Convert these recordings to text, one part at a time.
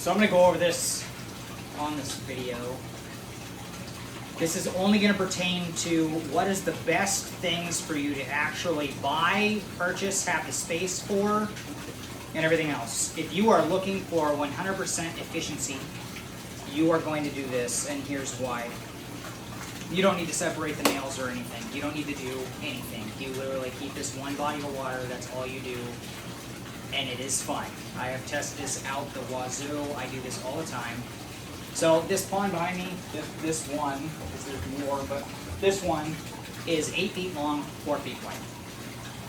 So I'm going to go over this on this video. This is only going to pertain to what is the best things for you to actually buy, purchase, have the space for, and everything else. If you are looking for 100% efficiency, you are going to do this, and here's why. You don't need to separate the nails or anything. You don't need to do anything. You literally keep this one body of water, that's all you do, and it is fine. I have tested this out the wazoo. I do this all the time. So this pond behind me, this one, because there's more, but this one is 8 feet long, 4 feet wide.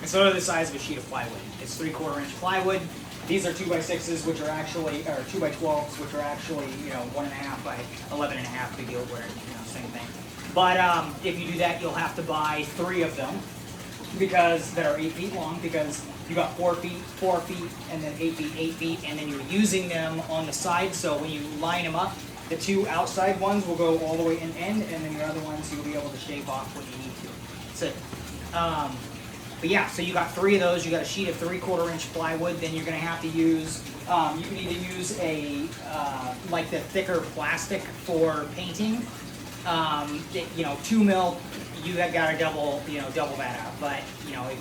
It's sort of the size of a sheet of plywood. It's 3/4 inch plywood. These are 2x6s, which are actually, or 2x12s, which are actually, 1.5 by 11.5, big deal, where, same thing. But if you do that, you'll have to buy 3 of them, because that are 8 feet long, because you got 4 feet, 4 feet, and then 8 feet, 8 feet, and then you're using them on the side, so when you line them up, the 2 outside ones will go all the way in end, and then your other ones you'll be able to shave off when you need to. That's it. But yeah, so you got 3 of those. You got a sheet of 3/4 inch plywood. Then you're going to have to use. You can either use a like the thicker plastic for painting. 2 mil. You got to double that up. But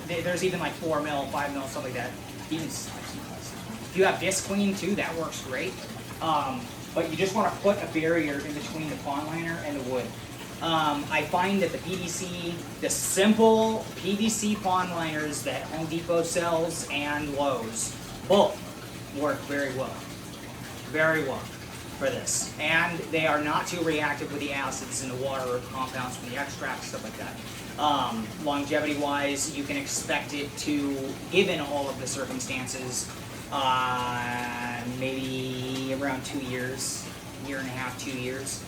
there's even like 4 mil, 5 mil, stuff like that. Even if you have disc clean too, that works great. But you just want to put a barrier in between the pond liner and the wood. I find that the simple PVC pond liners that Home Depot sells and Lowe's, both work very well for this. And they are not too reactive with the acids in the water or compounds from the extracts, stuff like that. Longevity-wise, you can expect it to, given all of the circumstances, maybe around 2 years, 1.5 2 years.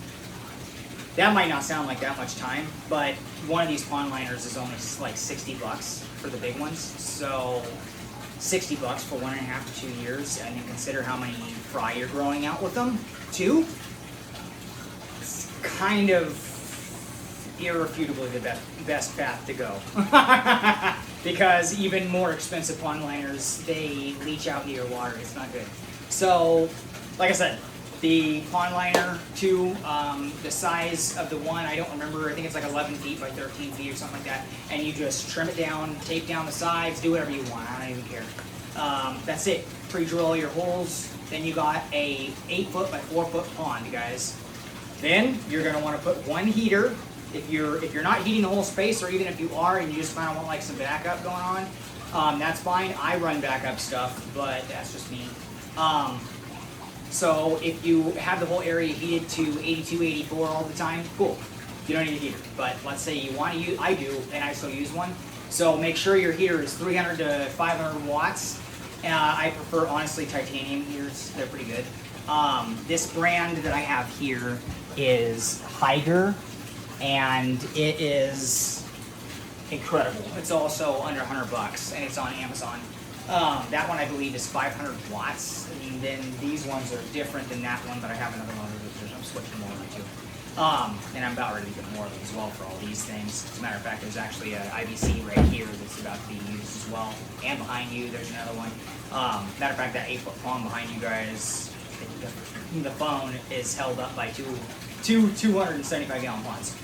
That might not sound like that much time, but one of these pond liners is only like $60 for the big ones. So $60 for 1.5 to 2 years, and then consider how many fry you're growing out with them too. It's kind of irrefutably the best path to go. Because even more expensive pond liners, they leach out into your water. It's not good. So, like I said, the pond liner 2, the size of the one, I don't remember, I think it's like 11 feet by 13 feet or something like that, and you just trim it down, tape down the sides, do whatever you want, I don't even care. That's it. Pre-drill your holes, then you got a 8-foot by 4-foot pond, guys. Then you're going to want to put one heater. If you're not heating the whole space, or even if you are and you just kind of want like some backup going on, that's fine. I run backup stuff, but that's just me. So if you have the whole area heated to 82, 84 all the time, cool. You don't need a heater. But let's say you want to use, I do, and I still use one. So make sure your heater is 300 to 500 watts. I prefer, honestly, titanium heaters. They're pretty good. This brand that I have here is Higer, and it is incredible. It's also under $100, and it's on Amazon. That one I believe is 500 watts, and then these ones are different than that one, but I have another one that I'm switching more to. And I'm about ready to get more of them as well for all these things. As a matter of fact, there's actually an IBC right here that's about to be used as well, and behind you there's another one. Matter of fact, that 8-foot pond behind you guys, the phone is held up by two 275-gallon ponds.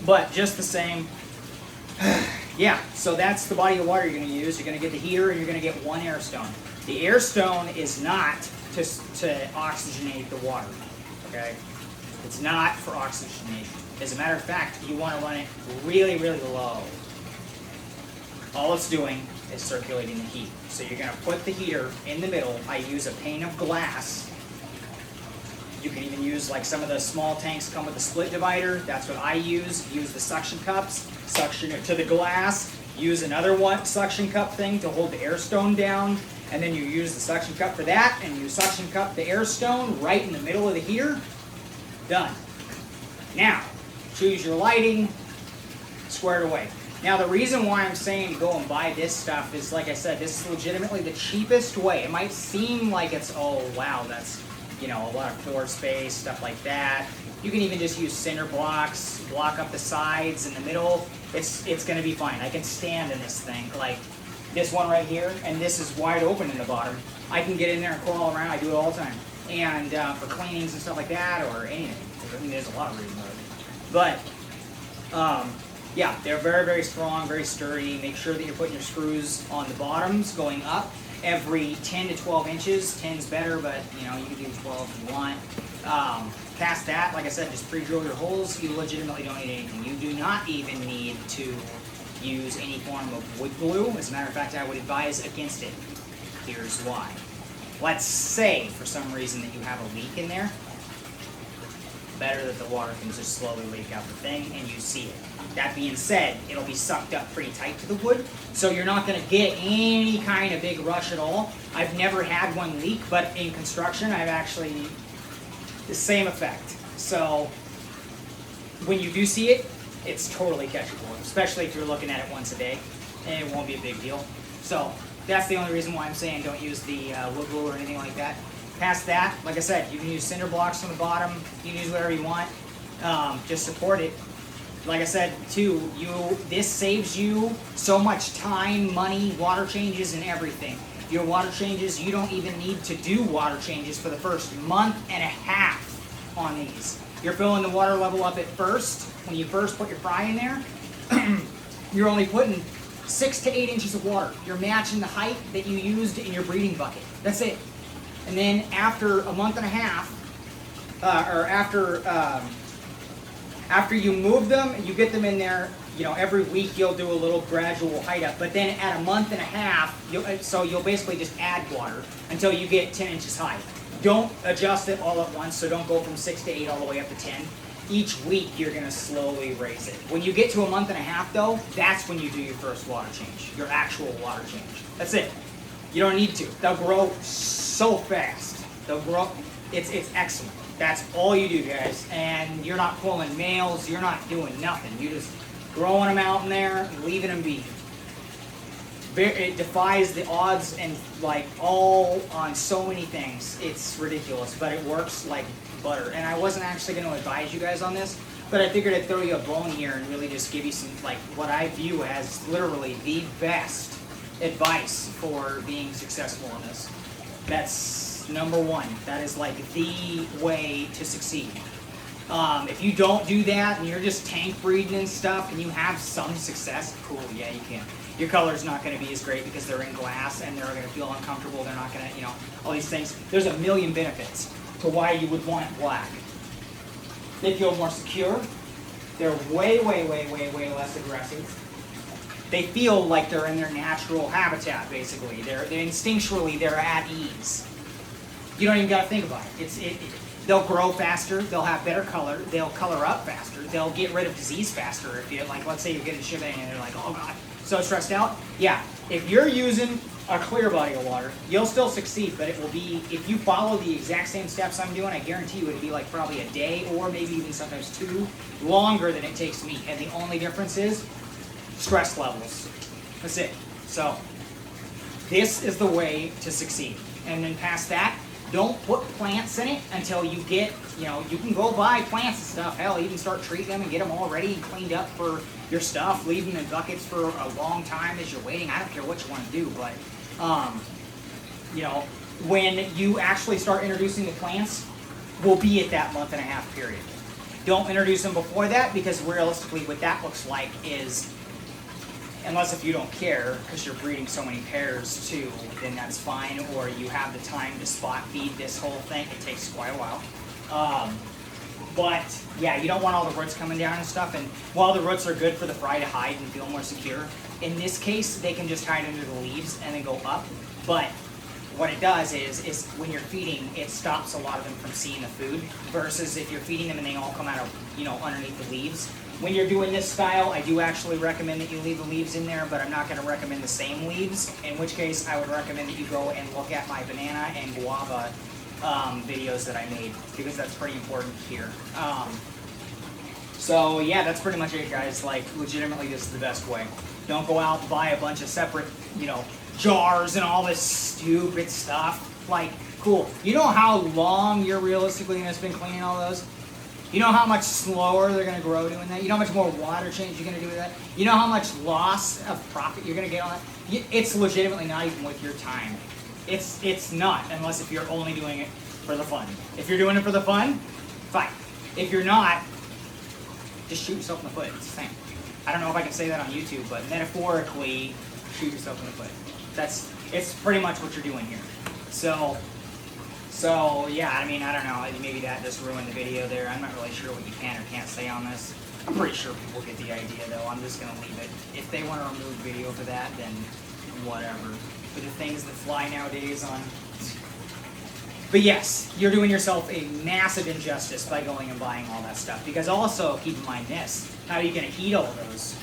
But just the same. Yeah, so that's the body of water you're going to use. You're going to get the heater, and you're going to get one air stone. The air stone is not to oxygenate the water, okay? It's not for oxygenation. As a matter of fact, you want to run it really, really low. All it's doing is circulating the heat. So you're going to put the heater in the middle. I use a pane of glass. You can even use, like, some of the small tanks come with a split divider. That's what I use. Use the suction cups, suction it to the glass. Use another suction cup thing to hold the air stone down. And then you use the suction cup for that, and you suction cup the air stone right in the middle of the heater. Done. Now, choose your lighting, squared away. Now, the reason why I'm saying go and buy this stuff is, like I said, this is legitimately the cheapest way. It might seem like it's, oh, wow, that's, a lot of floor space, stuff like that. You can even just use cinder blocks, block up the sides in the middle. It's going to be fine. I can stand in this thing. Like, this one right here, and this is wide open in the bottom. I can get in there and crawl around. I do it all the time. And for cleanings and stuff like that, or anything. I mean, there's a lot of reasons. But yeah, they're very, very strong, very sturdy. Make sure that you're putting your screws on the bottoms going up every 10 to 12 inches. 10's better, but you know, you can do 12 if you want. Past that, like I said, just pre-drill your holes. You legitimately don't need anything. You do not even need to use any form of wood glue. As a matter of fact, I would advise against it. Here's why. Let's say, for some reason, that you have a leak in there. Better that the water can just slowly leak out the thing and you see it. That being said, it'll be sucked up pretty tight to the wood, so you're not going to get any kind of big rush at all. I've never had one leak, but in construction, I've actually the same effect. So when you do see it, it's totally catchable, especially if you're looking at it once a day, and it won't be a big deal. So that's the only reason why I'm saying don't use the wood glue or anything like that. Past that, like I said, you can use cinder blocks on the bottom. You can use whatever you want. Just support it. Like I said, too, this saves you so much time, money, water changes, and everything. Your water changes, you don't even need to do water changes for the first month and a half on these. You're filling the water level up at first. When you first put your fry in there, you're only putting 6 to 8 inches of water. You're matching the height that you used in your breeding bucket. That's it. And then after a month and a half, or after you move them, you get them in there, you know, every week you'll do a little gradual height up. But then at a month and a half, you'll basically just add water until you get 10 inches high. Don't adjust it all at once, so don't go from 6 to 8 all the way up to 10. Each week you're going to slowly raise it. When you get to a month and a half though, that's when you do your first water change, your actual water change. That's it. You don't need to. They'll grow so fast. They'll grow. It's excellent. That's all you do, guys. And you're not pulling males. You're not doing nothing. You're just growing them out in there, leaving them be. It defies the odds and like all on so many things. It's ridiculous, but it works like butter. And I wasn't actually going to advise you guys on this, but I figured I'd throw you a bone here and really just give you some, like, what I view as literally the best advice for being successful in this. That's number one. That is like the way to succeed. If you don't do that and you're just tank breeding and stuff and you have some success, cool, yeah, you can. Your color's not going to be as great because they're in glass and they're going to feel uncomfortable. They're not going to, you know, all these things. There's a million benefits to why you would want black. They feel more secure. They're way, way, way, way, way less aggressive. They feel like they're in their natural habitat, basically. They're instinctually, they're at ease. You don't even got to think about it. They'll grow faster. They'll have better color. They'll color up faster. They'll get rid of disease faster. If you, like, let's say you're getting shipping and they're like, oh god, so stressed out. Yeah, if you're using a clear body of water, you'll still succeed, but it will be, if you follow the exact same steps I'm doing, I guarantee you it'll be like probably a day or maybe even sometimes 2 longer than it takes me. And the only difference is stress levels. That's it. So this is the way to succeed. And then past that, don't put plants in it until you get, you know, you can go buy plants and stuff. Hell, even start treating them and get them all ready and cleaned up for your stuff. Leave them in buckets for a long time as you're waiting. I don't care what you want to do, but, you know, when you actually start introducing the plants, we'll be at that month and a half period. Don't introduce them before that, because realistically what that looks like is, unless if you don't care because you're breeding so many pairs too, then that's fine, or you have the time to spot feed this whole thing. It takes quite a while. But yeah, you don't want all the roots coming down and stuff, and while the roots are good for the fry to hide and feel more secure, in this case they can just hide under the leaves and then go up. But what it does is when you're feeding, it stops a lot of them from seeing the food, versus if you're feeding them and they all come out of, you know, underneath the leaves. When you're doing this style, I do actually recommend that you leave the leaves in there, but I'm not going to recommend the same leaves, in which case I would recommend that you go and look at my banana and guava videos that I made, because that's pretty important here. So yeah, that's pretty much it, guys. Like, legitimately, this is the best way. Don't go out and buy a bunch of separate, you know, jars and all this stupid stuff. Like, cool. You know how long you're realistically going to spend cleaning all those? You know how much slower they're going to grow doing that? You know how much more water change you're going to do with that? You know how much loss of profit you're going to get on that? It's legitimately not even with your time. It's not, unless if you're only doing it for the fun. If you're doing it for the fun, fine. If you're not, just shoot yourself in the foot. It's the same. I don't know if I can say that on YouTube, but metaphorically, shoot yourself in the foot. It's pretty much what you're doing here. So yeah, I mean, I don't know, maybe that just ruined the video there. I'm not really sure what you can or can't say on this. I'm pretty sure people get the idea though. I'm just gonna leave it. If they want to remove video for that, then whatever. For the things that fly nowadays on. But yes, you're doing yourself a massive injustice by going and buying all that stuff. Because also, keep in mind this, how are you gonna heat all of those?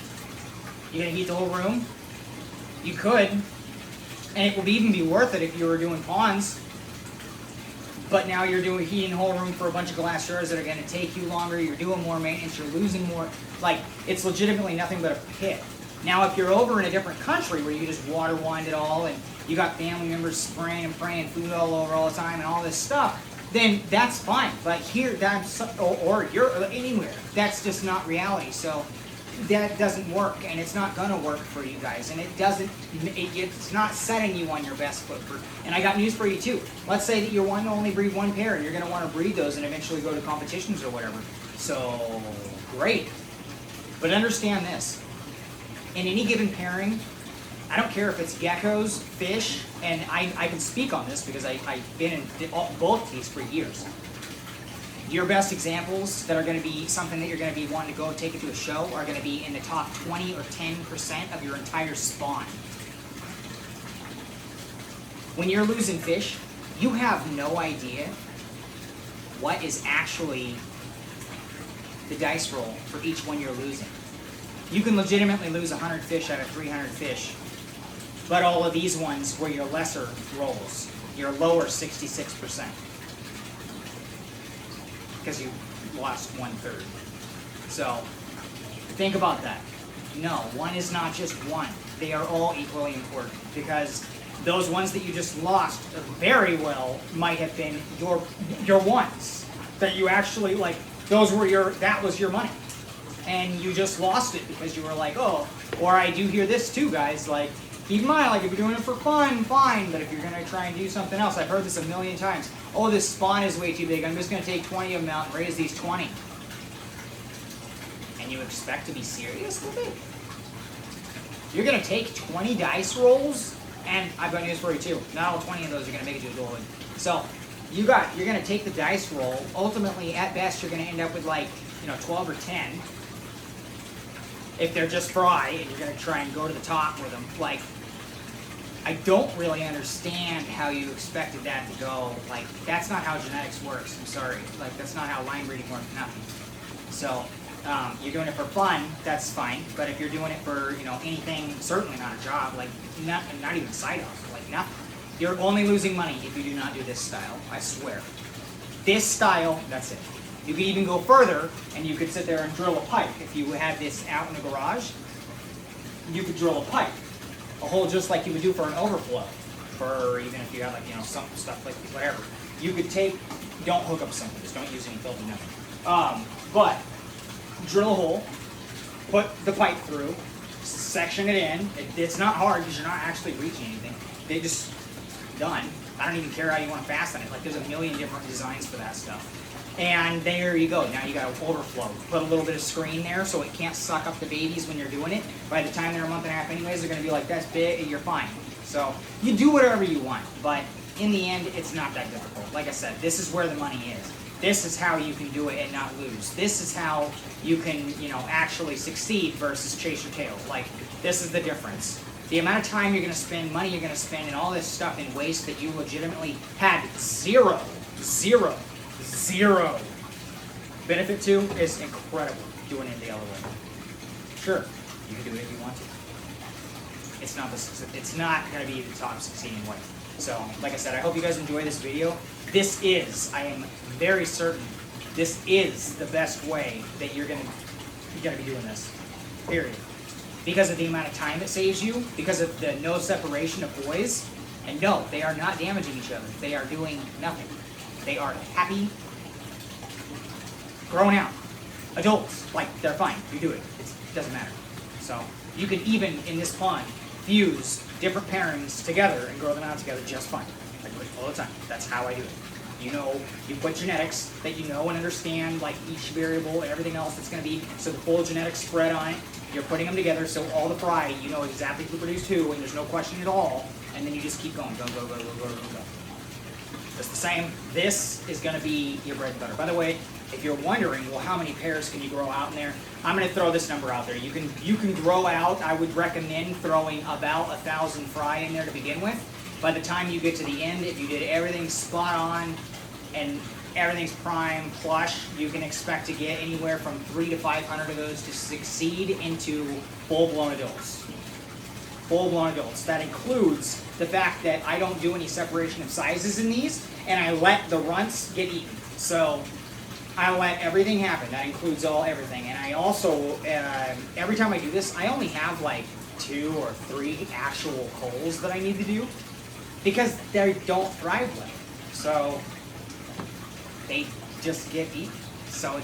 You gonna heat the whole room? You could. And it would even be worth it if you were doing pawns. But now you're heating the whole room for a bunch of glass jars that are going to take you longer. You're doing more maintenance. You're losing more. Like, it's legitimately nothing but a pit. Now, if you're over in a different country where you just water wind it all and you got family members spraying and praying food all over all the time and all this stuff, then that's fine. But here, or you're anywhere, that's just not reality. So that doesn't work, and it's not gonna work for you guys, and it's not setting you on your best foot. And I got news for you too. Let's say that you're wanting to only breed one pair, and you're gonna want to breed those and eventually go to competitions or whatever. So great, but understand this: in any given pairing, I don't care if it's geckos, fish, and I can speak on this because I've been in both these for years. Your best examples that are going to be something that you're going to be wanting to go take it to a show are going to be in the top 20 or 10% of your entire spawn. When you're losing fish, you have no idea what is actually the dice roll for each one you're losing. You can legitimately lose 100 fish out of 300 fish, but all of these ones were your lesser rolls, your lower 66%. Because you lost 1/3. So think about that. No, one is not just one. They are all equally important, because those ones that you just lost very well might have been your ones that you actually like. That was your money, and you just lost it because you were like, oh. Or I do hear this too, guys. Like, keep in mind, like, if you're doing it for fun, fine. But if you're gonna try and do something else, I've heard this a million times. Oh, this spawn is way too big. I'm just gonna take 20 of them out and raise these 20. And you expect to be serious with it? You're gonna take 20 dice rolls, and I've got news for you too. Not all 20 of those are gonna make it to adulthood. So you're gonna take the dice roll. Ultimately, at best, you're gonna end up with like 12 or 10. If they're just fry, and you're gonna try and go to the top with them, like. I don't really understand how you expected that to go. Like, that's not how genetics works. I'm sorry. Like, that's not how line breeding works. Nothing. So, you're doing it for fun. That's fine. But if you're doing it for anything, certainly not a job. Like, not even a side hustle. Like nothing. You're only losing money if you do not do this style. I swear. This style. That's it. You could even go further, and you could sit there and drill a pipe. If you had this out in the garage, you could drill a pipe. A hole just like you would do for an overflow, for even if you have some stuff like whatever. You could don't hook up something, just don't use any filter, nothing. But drill a hole, put the pipe through, section it in. It's not hard because you're not actually reaching anything. They just done. I don't even care how you want to fasten it. Like, there's a million different designs for that stuff. And there you go. Now you got to overflow. Put a little bit of screen there so it can't suck up the babies when you're doing it. By the time they're a month and a half anyways, they're going to be like, that's big, and you're fine. So you do whatever you want. But in the end, it's not that difficult. Like I said, this is where the money is. This is how you can do it and not lose. This is how you can, actually succeed versus chase your tail. Like, this is the difference. The amount of time you're going to spend, money you're going to spend, and all this stuff in waste that you legitimately had zero benefit to is incredible. Doing it the other way. Sure, you can do it if you want to. It's not going to be the top succeeding way. So, like I said, I hope you guys enjoy this video. I am very certain, this is the best way that you're gonna be doing this. Period. Because of the amount of time it saves you, because of the no separation of boys, and no, they are not damaging each other. They are doing nothing. They are happy, grown out, adults. Like, they're fine. You do it. It doesn't matter. So, you can even, in this pond, fuse different pairings together and grow them out together just fine. I do it all the time. That's how I do it. You know, you put genetics that you know and understand, like each variable and everything else that's going to be, so the full genetic spread on it. You're putting them together, so all the fry, you know exactly who produced who, and there's no question at all. And then you just keep going, go, go, go, go, go, go, go. It's the same. This is going to be your bread and butter. By the way, if you're wondering, well, how many pairs can you grow out in there? I'm going to throw this number out there. You can grow out. I would recommend throwing about 1,000 fry in there to begin with. By the time you get to the end, if you did everything spot on and everything's prime plush, you can expect to get anywhere from 300 to 500 of those to succeed into full-blown adults. Full-blown adults. That includes the fact that I don't do any separation of sizes in these, and I let the runts get eaten. So I let everything happen. That includes everything. And I also, every time I do this, I only have like 2 or 3 actual culls that I need to do because they don't thrive well. So they just get eaten. So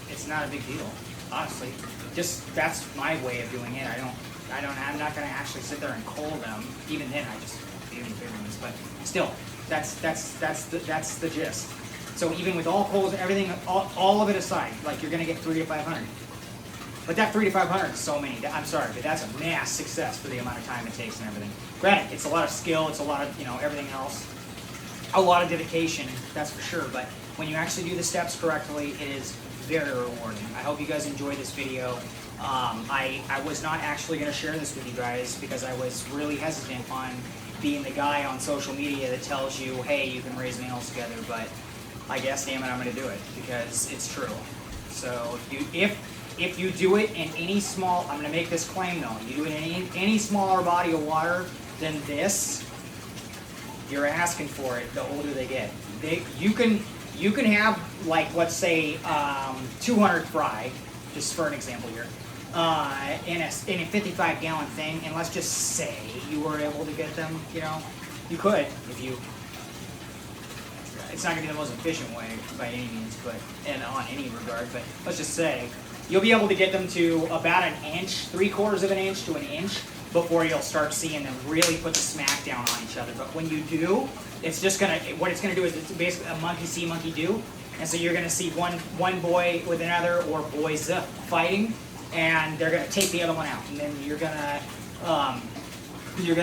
it's not a big deal, honestly. Just, that's my way of doing it. I'm not going to actually sit there and cull them. Even then, I just do the bigger ones. But still, that's the gist. So even with all culls, everything, all of it aside, like you're going to get 300 to 500. But that 300 to 500 is so many. I'm sorry, but that's a mass success for the amount of time it takes and everything. Granted, it's a lot of skill. It's a lot of everything else. A lot of dedication, that's for sure. But when you actually do the steps correctly, it is very rewarding. I hope you guys enjoyed this video. I was not actually going to share this with you guys because I was really hesitant on being the guy on social media that tells you, hey, you can raise males together, but I guess, damn it, I'm going to do it because it's true. So if you do it in any small, I'm going to make this claim though, you do it in any smaller body of water than this, you're asking for it the older they get. You can have, like, let's say 200 fry, just for an example here, in a 55-gallon thing, and let's just say you were able to get them, you could if you. It's not going to be the most efficient way by any means, but on any regard. But let's just say you'll be able to get them to about an inch, 3/4 of an inch to an inch before you'll start seeing them really put the smack down on each other. But when you do, it's just gonna. What it's going to do is it's basically a monkey see, monkey do. And so you're going to see one boy with another, or boys fighting, and they're going to take the other one out. And then you're going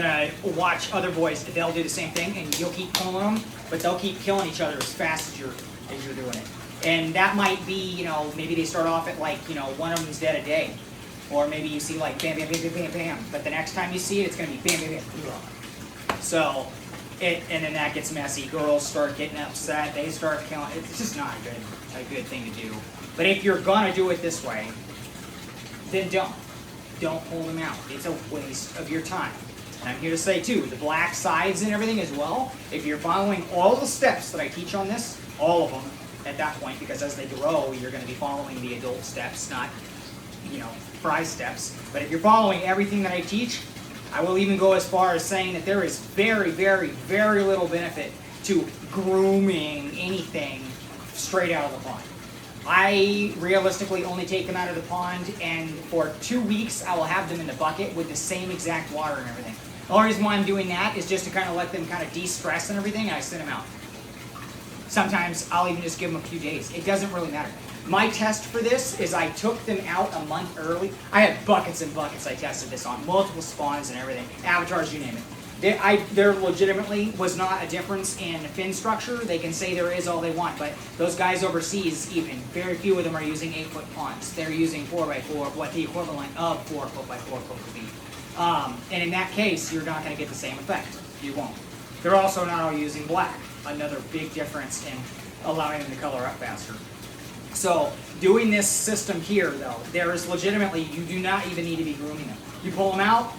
to watch other boys. They'll do the same thing, and you'll keep pulling them, but they'll keep killing each other as fast as you're doing it. And that might be, maybe they start off at like, one of them's dead a day, or maybe you see like bam, bam, bam, bam, bam, bam. But the next time you see it, it's going to be bam, bam, bam. So. And then that gets messy. Girls start getting upset. They start killing. It's just not a good thing to do. But if you're gonna do it this way, then don't pull them out. It's a waste of your time. And I'm here to say too, the black sides and everything as well. If you're following all the steps that I teach on this, all of them at that point, because as they grow, you're going to be following the adult steps, not fry steps. But if you're following everything that I teach, I will even go as far as saying that there is very, very, very little benefit to grooming anything straight out of the pond. I realistically only take them out of the pond, and for 2 weeks I will have them in the bucket with the same exact water and everything. The only reason why I'm doing that is just to kind of let them kind of de-stress and everything, and I send them out. Sometimes I'll even just give them a few days. It doesn't really matter. My test for this is I took them out a month early. I had buckets and buckets I tested this on, multiple spawns and everything, avatars, you name it. There legitimately was not a difference in fin structure. They can say there is all they want, but those guys overseas, even, very few of them are using 8-foot ponds. They're using 4x4, what the equivalent of 4-foot-by-4 would be. And in that case, you're not going to get the same effect. You won't. They're also not all using black. Another big difference in allowing them to color up faster. So, doing this system here, though, there is legitimately, you do not even need to be grooming them. You pull them out,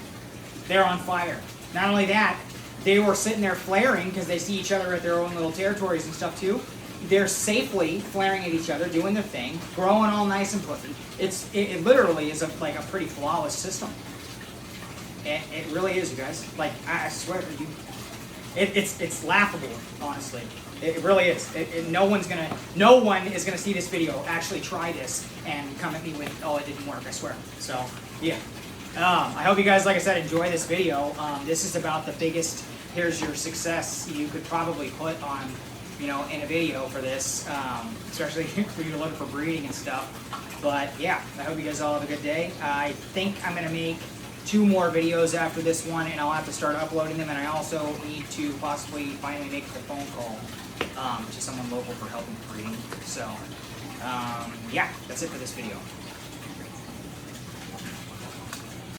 they're on fire. Not only that, they were sitting there flaring because they see each other at their own little territories and stuff too. They're safely flaring at each other, doing their thing, growing all nice and puffy. It literally is like a pretty flawless system. It really is, you guys. Like, I swear to you, it's laughable, honestly. It really is. No one is gonna see this video, actually try this, and come at me with, oh, it didn't work, I swear. So, yeah. I hope you guys, like I said, enjoy this video. This is about the biggest, here's your success you could probably put on, you know, in a video for this, especially if you're looking for breeding and stuff. But yeah, I hope you guys all have a good day. I think I'm going to make 2 more videos after this one, and I'll have to start uploading them, and I also need to possibly finally make the phone call to someone local for help with breeding. So, yeah, that's it for this video.